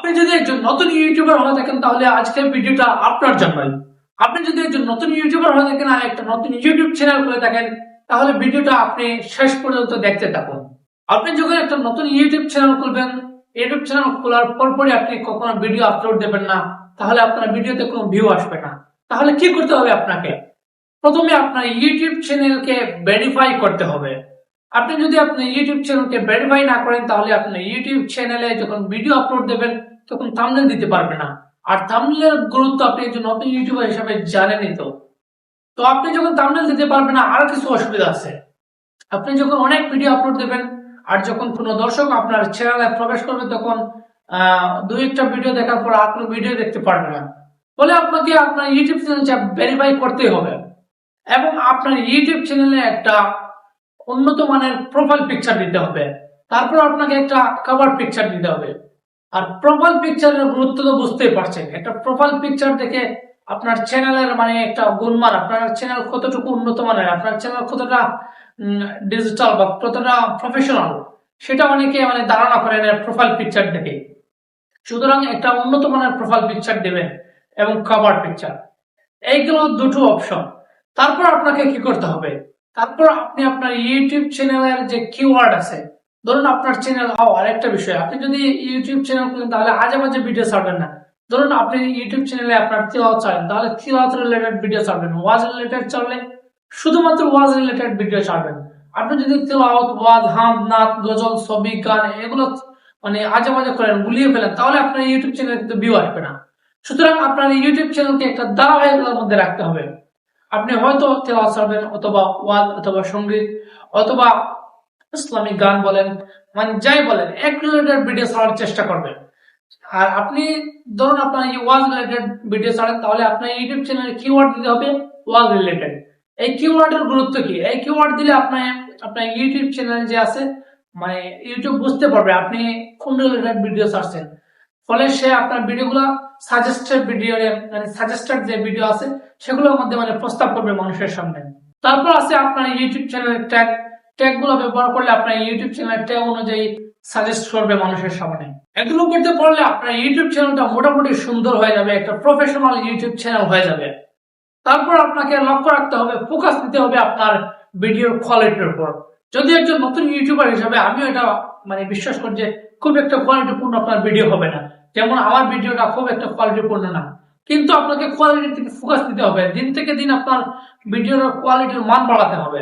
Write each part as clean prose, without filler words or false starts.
আপনি যদি একজন নতুন ইউটিউবার হয়ে থাকেন তাহলে আজকের ভিডিওটা আপনার জন্যই। আপনি যদি একজন নতুন ইউটিউবার হয়ে থাকেন আর একটা নতুন ইউটিউব চ্যানেল খুলে থাকেন তাহলে ভিডিওটা আপনি শেষ পর্যন্ত দেখতে থাকুন। আপনি যখন একটা নতুন ইউটিউব চ্যানেল খুলবেন, ইউটিউব চ্যানেল খোলার পরপরই আপনি কখনো ভিডিও আপলোড দেবেন না, তাহলে আপনার ভিডিওতে কোনো ভিউ আসবে না। তাহলে কি করতে হবে আপনাকে? প্রথমে আপনার ইউটিউব চ্যানেলকে ভেরিফাই করতে হবে। আপনি যদি আপনার ইউটিউব চ্যানেলকে ভেরিফাই না করেন তাহলে আপনার ইউটিউব চ্যানেলে যখন ভিডিও আপলোড দেবেন তখন থাম্বনেল দিতে পারবে না। আর থাম্বনেলের গুরুত্ব আপনি একজন নতুন ইউটিউবার হিসেবে জানেনই। তো আপনি যখন থাম্বনেল দিতে পারবেন না, আরো কিছু অসুবিধা আছে। আপনি যখন অনেক ভিডিও আপলোড দেবেন আর যখন কোনো দর্শক আপনার চ্যানেলে প্রবেশ করবে তখন দুই একটা ভিডিও দেখার পর আর কোনো ভিডিও দেখতে পারবে না। বলে আপনাকে আপনার ইউটিউব চ্যানেলটা ভেরিফাই করতেই হবে এবং আপনার ইউটিউব চ্যানেলে একটা উন্নত মানের প্রোফাইল পিকচার দিতে হবে। তারপর আপনাকে একটা কভার পিকচার দিতে হবে। আর প্রোফাইল পিকচারের গুরুত্ব তো বুঝতেই পারছেন। একটা প্রোফাইল পিকচার দেখে আপনার চ্যানেলের মানে একটা গুণমান, আপনার চ্যানেল কতটুকু উন্নত মানের, আপনার চ্যানেল কতটা ডিজিটাল বা কতটা প্রফেশনাল, সেটা অনেকে মানে ধারণা করেন প্রোফাইল পিকচার দেখে। সুতরাং একটা উন্নত মানের প্রোফাইল পিকচার দেবেন এবং কভার পিকচার, এইগুলো দুটো অপশন। তারপর আপনাকে কি করতে হবে? তারপর আপনি আপনার ইউটিউব চ্যানেলের যে কিওয়ার্ড আছে, ধরুন আপনার চ্যানেল আরেকটা বিষয়, আপনি যদি ইউটিউব চ্যানেল খুলেন তাহলে আজে বাজে ভিডিও ছাড়বেন না। ধরুন আপনি ইউটিউব চ্যানেলে আপনার তিলাওয়াত ছাড়েন, তাহলে তিলাওয়াত রিলেটেড ভিডিও ছাড়বেন। ওয়াজ রিলেটেড চললে শুধুমাত্র ওয়াজ রিলেটেড ভিডিও ছাড়বেন। আপনি যদি তিলাওয়াত, ওয়াজ, হাম, নাত, গজল, ছবি, গান এগুলো মানে আজে বাজে করেন, গুলিয়ে ফেলেন, তাহলে আপনার ইউটিউব চ্যানেলে কিন্তু ভিউ আসবে না। সুতরাং আপনার ইউটিউব চ্যানেলকে একটা ধারাবাহিকতার মধ্যে রাখতে হবে। আপনি হয়তো তেলাওয়াত ছাড়বেন অথবা ওয়াজ অথবা সঙ্গীত অথবা ইসলামিক গান বলেন, মানে যাই বলেন, এক রিলেটেড ভিডিও ছাড়ার চেষ্টা করবেন। আর আপনি ধরুন আপনার ওয়াজ রিলেটেড ভিডিও ছাড়েন তাহলে আপনার ইউটিউব চ্যানেলে কিওয়ার্ড দিতে হবে ওয়াজ রিলেটেড। এই কিওয়ার্ডের গুরুত্ব কি? এই কিওয়ার্ড দিলে আপনার ইউটিউব চ্যানেল যে আছে মানে ইউটিউব বুঝতে পারবে আপনি কোন রিলেটেড ভিডিও ছাড়ছেন। ফলে সে আপনার ভিডিওগুলো সাজেস্টেড ভিডিও মানে সাজেস্টেড যে ভিডিও আছে সেগুলোর মধ্যে মানে প্রস্তাব করবে মানুষের সামনে। তারপর আছে আপনার ইউটিউব চ্যানেলের ট্যাগ। ট্যাগ গুলো ব্যবহার করলে আপনার ইউটিউব চ্যানেলের ট্যাগ অনুযায়ী সাজেস্ট করবে মানুষের সামনে। এগুলো করতে পারলে আপনার ইউটিউব চ্যানেলটা মোটামুটি সুন্দর হয়ে যাবে, একটা প্রফেশনাল ইউটিউব চ্যানেল হয়ে যাবে। তারপর আপনাকে লক্ষ্য রাখতে হবে, ফোকাস দিতে হবে আপনার ভিডিওর কোয়ালিটির উপর। যদি একজন নতুন ইউটিউবার হিসাবে আমিও এটা মানে বিশ্বাস করি যে খুব একটা কোয়ালিটিপূর্ণ আপনার ভিডিও হবে না, যেমন আমার ভিডিওটা খুব একটা কোয়ালিটিপূর্ণ না, কিন্তু আপনাকে কোয়ালিটির দিকে ফোকাস দিতে হবে। দিন থেকে দিন আপনার ভিডিওর কোয়ালিটির মান বাড়াতে হবে।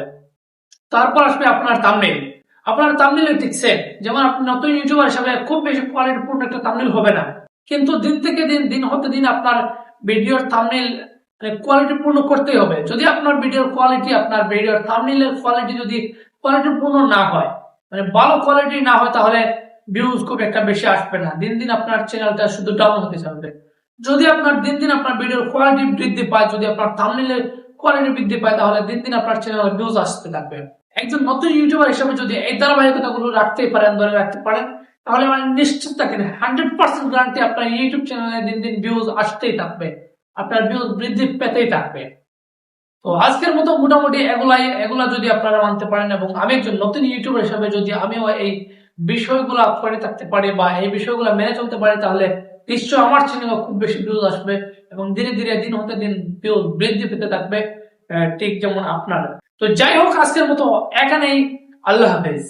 তারপর আসবে আপনার থাম্বনেইল। আপনার থাম্বনেইল ঠিক সেম, যেমন আপনি নতুন ইউটিউবার হিসাবে খুব বেশি কোয়ালিটিপূর্ণ একটা থাম্বনেইল হবে না, কিন্তু দিন থেকে দিন, দিন হতে দিন আপনার ভিডিওর থাম্বনেইল কোয়ালিটিপূর্ণ করতেই হবে। যদি আপনার ভিডিওর কোয়ালিটি, আপনার ভিডিওর থাম্বনেইলের কোয়ালিটি যদি কোয়ালিটিপূর্ণ না হয়, মানে ভালো কোয়ালিটি না হয়, তাহলে ভিউজ খুব একটা বেশি আসবে না। দিন দিন আপনার চ্যানেলটা শুধু ডাউন হতে থাকবে। যদি আপনার দিন দিন আপনার ভিডিওর কোয়ালিটি বৃদ্ধি পায়, যদি আপনার থাম্বনেইলের কোয়ালিটি বৃদ্ধি পায়, তাহলে দিন দিন আপনার চ্যানেলে ভিউজ আসতে থাকবে। একজন নতুন ইউটিউবার হিসেবে যদি এই ধারাবাহিকতাগুলো রাখতেই পারেন, ধরে রাখতে পারেন, তাহলে মানে নিশ্চিত থাকেন 100% গ্যারান্টি আপনার ইউটিউব চ্যানেলে দিন দিন ভিউজ আসতেই থাকবে, আপনার ভিউজ বৃদ্ধি পেতেই থাকবে। তো আজকের মতো মোটামুটি এগুলা যদি আপনারা মানতে পারেন এবং আমি একজন নতুন ইউটিউবার হিসেবে যদি আমিও এই বিষয়গুলো করে থাকতে পারি বা এই বিষয়গুলো মেনে চলতে পারি, তাহলে নিশ্চয় আমার চ্যানেলে খুব বেশি ভিউজ আসবে এবং ধীরে ধীরে দিন হতে দিন ভিউজ বৃদ্ধি পেতে থাকবে, ঠিক যেমন আপনার। তো যাই হোক, আজকের মতো এখানেই। আল্লাহ হাফেজ।